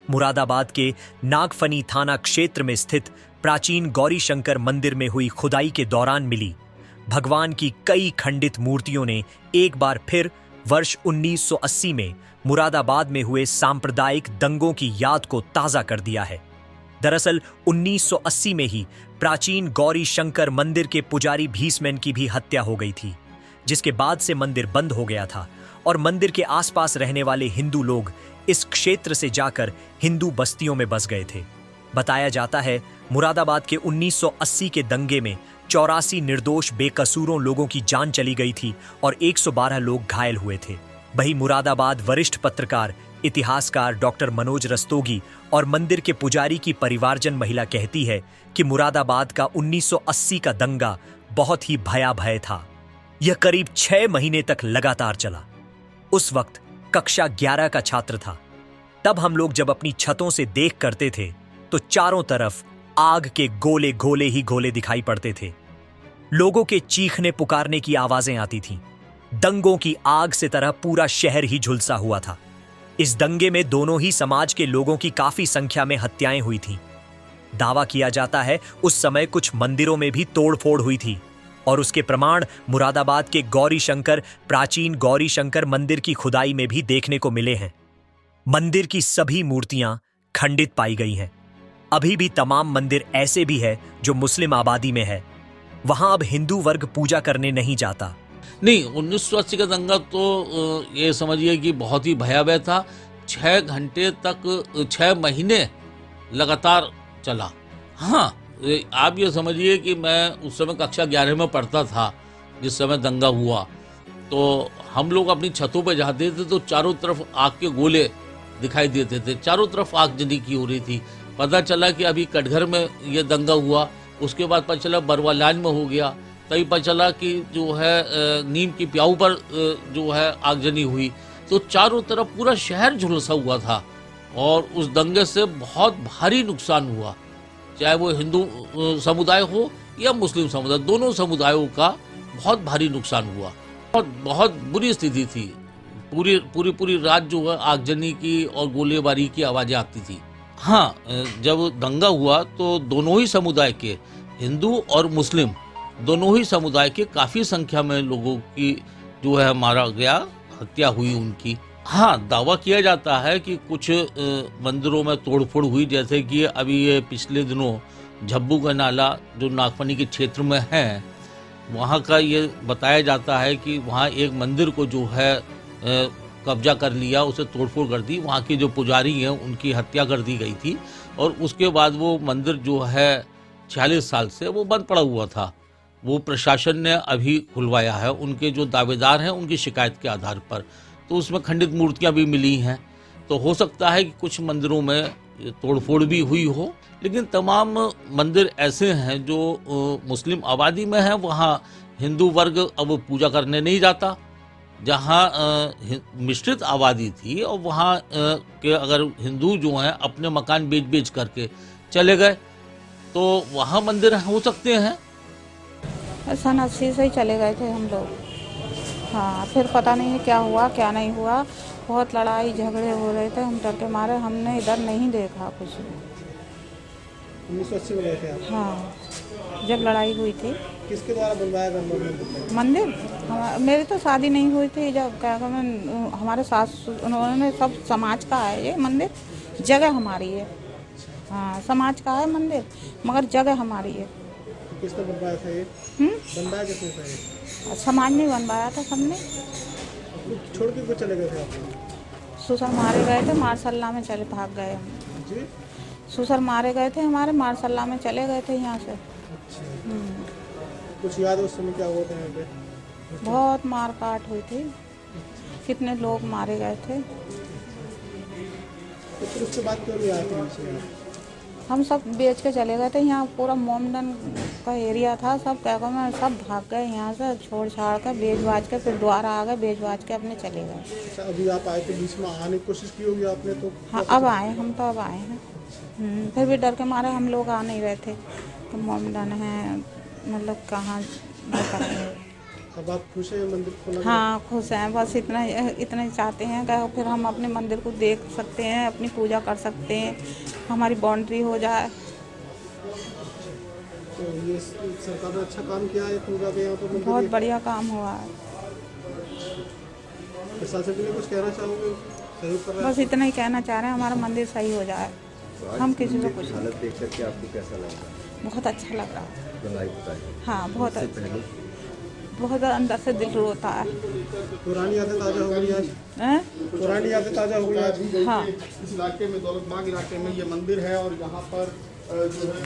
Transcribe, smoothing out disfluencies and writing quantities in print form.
मुरादाबाद के नागफनी थाना क्षेत्र में स्थित प्राचीन गौरी शंकर मंदिर में हुई खुदाई के दौरान मिली भगवान की कई खंडित मूर्तियों ने एक बार फिर वर्ष 1980 में मुरादाबाद में हुए सांप्रदायिक दंगों की याद को ताजा कर दिया है। दरअसल 1980 में ही प्राचीन गौरी शंकर मंदिर के पुजारी भीसमैन की भी हत्या हो गई थी, जिसके बाद से मंदिर बंद हो गया था और मंदिर के आसपास रहने वाले हिंदू लोग इस क्षेत्र से जाकर हिंदू बस्तियों में बस गए थे। बताया जाता है मुरादाबाद के 1980 के दंगे में 84 निर्दोष बेकसूरों लोगों की जान चली गई थी और 112 लोग घायल हुए थे। वहीं मुरादाबाद वरिष्ठ पत्रकार इतिहासकार डॉक्टर मनोज रस्तोगी और मंदिर के पुजारी की परिवारजन महिला कहती है कि मुरादाबाद का 1980 का दंगा बहुत ही भयावह था। यह करीब 6 महीने तक लगातार चला। उस वक्त कक्षा 11 का छात्र था। तब हम लोग जब अपनी छतों से देख करते थे तो चारों तरफ आग के गोले गोले ही गोले दिखाई पड़ते थे। लोगों के चीखने पुकारने की आवाजें आती थीं। दंगों की आग से तरह पूरा शहर ही झुलसा हुआ था। इस दंगे में दोनों ही समाज के लोगों की काफी संख्या में हत्याएं हुई थीं। दावा किया जाता है उस समय कुछ मंदिरों में भी तोड़फोड़ हुई थी और उसके प्रमाण मुरादाबाद के प्राचीन गौरी शंकर मंदिर की खुदाई में भी देखने को मिले हैं। मंदिर की सभी मूर्तियां खंडित पाई गई हैं। अभी भी तमाम मंदिर ऐसे भी है जो मुस्लिम आबादी में है। वहां अब हिंदू वर्ग पूजा करने नहीं जाता। नहीं, 1980 का दंगा तो ये समझिए कि बहुत ही भयावह था। 6 घंटे तक 6 महीने लगातार चला। हाँ, आप ये समझिए कि मैं उस समय कक्षा 11 में पढ़ता था जिस समय दंगा हुआ। तो हम लोग अपनी छतों पर जाते थे तो चारों तरफ आग के गोले दिखाई देते थे। चारों तरफ आगजनी की हो रही थी। पता चला कि अभी कटघर में ये दंगा हुआ, उसके बाद पता चला बरवालान में हो गया, तभी पता चला कि जो है नीम की प्याऊ पर जो है आगजनी हुई। तो चारों तरफ पूरा शहर झुलसा हुआ था और उस दंगे से बहुत भारी नुकसान हुआ, चाहे वो हिंदू समुदाय हो या मुस्लिम समुदाय, दोनों समुदायों का बहुत भारी नुकसान हुआ। बहुत बुरी स्थिति थी। पूरी रात जो है आगजनी की और गोलीबारी की आवाज़ें आती थी। हाँ, जब दंगा हुआ तो दोनों ही समुदाय के, हिंदू और मुस्लिम दोनों ही समुदाय के काफ़ी संख्या में लोगों की जो है मारा गया, हत्या हुई उनकी। हाँ, दावा किया जाता है कि कुछ मंदिरों में तोड़फोड़ हुई, जैसे कि अभी ये पिछले दिनों झब्बू का नाला जो नागफनी के क्षेत्र में है, वहाँ का ये बताया जाता है कि वहाँ एक मंदिर को जो है कब्जा कर लिया, उसे तोड़फोड़ कर दी। वहाँ के जो पुजारी हैं उनकी हत्या कर दी गई थी और उसके बाद वो मंदिर जो है 46 साल से वो बंद पड़ा हुआ था। वो प्रशासन ने अभी खुलवाया है, उनके जो दावेदार हैं उनकी शिकायत के आधार पर। तो उसमें खंडित मूर्तियाँ भी मिली हैं। तो हो सकता है कि कुछ मंदिरों में तोड़फोड़ भी हुई हो, लेकिन तमाम मंदिर ऐसे हैं जो मुस्लिम आबादी में हैं, वहाँ हिंदू वर्ग अब पूजा करने नहीं जाता। जहाँ मिश्रित आबादी थी और वहाँ के अगर हिंदू जो हैं अपने मकान बेच करके चले गए तो वहाँ मंदिर हो सकते हैं। 80 से ही चले गए थे हम लोग। हाँ, फिर पता नहीं है क्या हुआ क्या नहीं हुआ। बहुत लड़ाई झगड़े हो रहे थे, हम डर के मारे हमने इधर नहीं देखा कुछ। 1980 में गए थे आप? हाँ, जब लड़ाई हुई थी। किसके द्वारा बनवाया गया मंदिर? मेरी तो शादी नहीं हुई थी जब, क्या हमारे सास उन्होंने, सब समाज का है ये मंदिर, जगह हमारी है। हाँ, समाज का है मंदिर मगर जगह हमारी है। किसने बनवाया था ये? बनवाया किसने था ये? समाज ने बनवाया था, सबने। छोड़ के क्यों चले गए थे आप? ससुर मारे गए थे, मारसल्ला में चले भाग गए हम जी। ससुर मारे गए थे हमारे, मारसल्ला में चले गए थे यहाँ से। कुछ याद है उस समय क्या हुआ था यहाँ पे? बहुत मार काट हुई थी, कितने लोग मारे गए थे। तो फिर उसके बाद क्यों नहीं आए थे? हम सब बेच के चले गए थे। यहाँ पूरा मोमडन का एरिया था, सब क्या कहूँ, सब भाग गए यहाँ से, छोड़ छाड़ कर बेच बाज के फिर दोबारा आ गए, बेच बाज के अपने चले गए। अच्छा, अभी आप आए थे, बीच में आने की कोशिश की होगी आपने तो? हाँ, अब आए हम, तो अब आए हैं। फिर भी डर के मारे हम लोग आ नहीं रहे थे कि मोमडन है, मतलब कहाँ करेंगे। अब आप खुश हैं मंदिर खोला गया? हाँ खुश हैं, बस इतना ही चाहते हैं कि फिर हम अपने मंदिर को देख सकते हैं, अपनी पूजा कर सकते हैं, हमारी बाउंड्री हो जाए। तो ये सरकार ने अच्छा काम किया है खुल गया तो मंदिर बहुत ये। बढ़िया काम हुआ है। प्रशासन के लिए कुछ कहना चाहोगे? सहयोग कर रहा है? बस इतना ही कहना चाह रहे हैं, हमारा मंदिर सही हो जाए। हम किसी को कुछ हालत देख करके आपको कैसा लगा? बहुत अच्छा लग रहा है। गंगाई पुताई हाँ बहुत इससे पहले बहुत अंदर से दिल रोता है। पुरानी यादें ताज़ा हो गई आज। हैं? पुरानी यादें ताज़ा हो गई आज। हाँ इस इलाके में दौलतबाग इलाके में ये मंदिर है और यहाँ पर जो है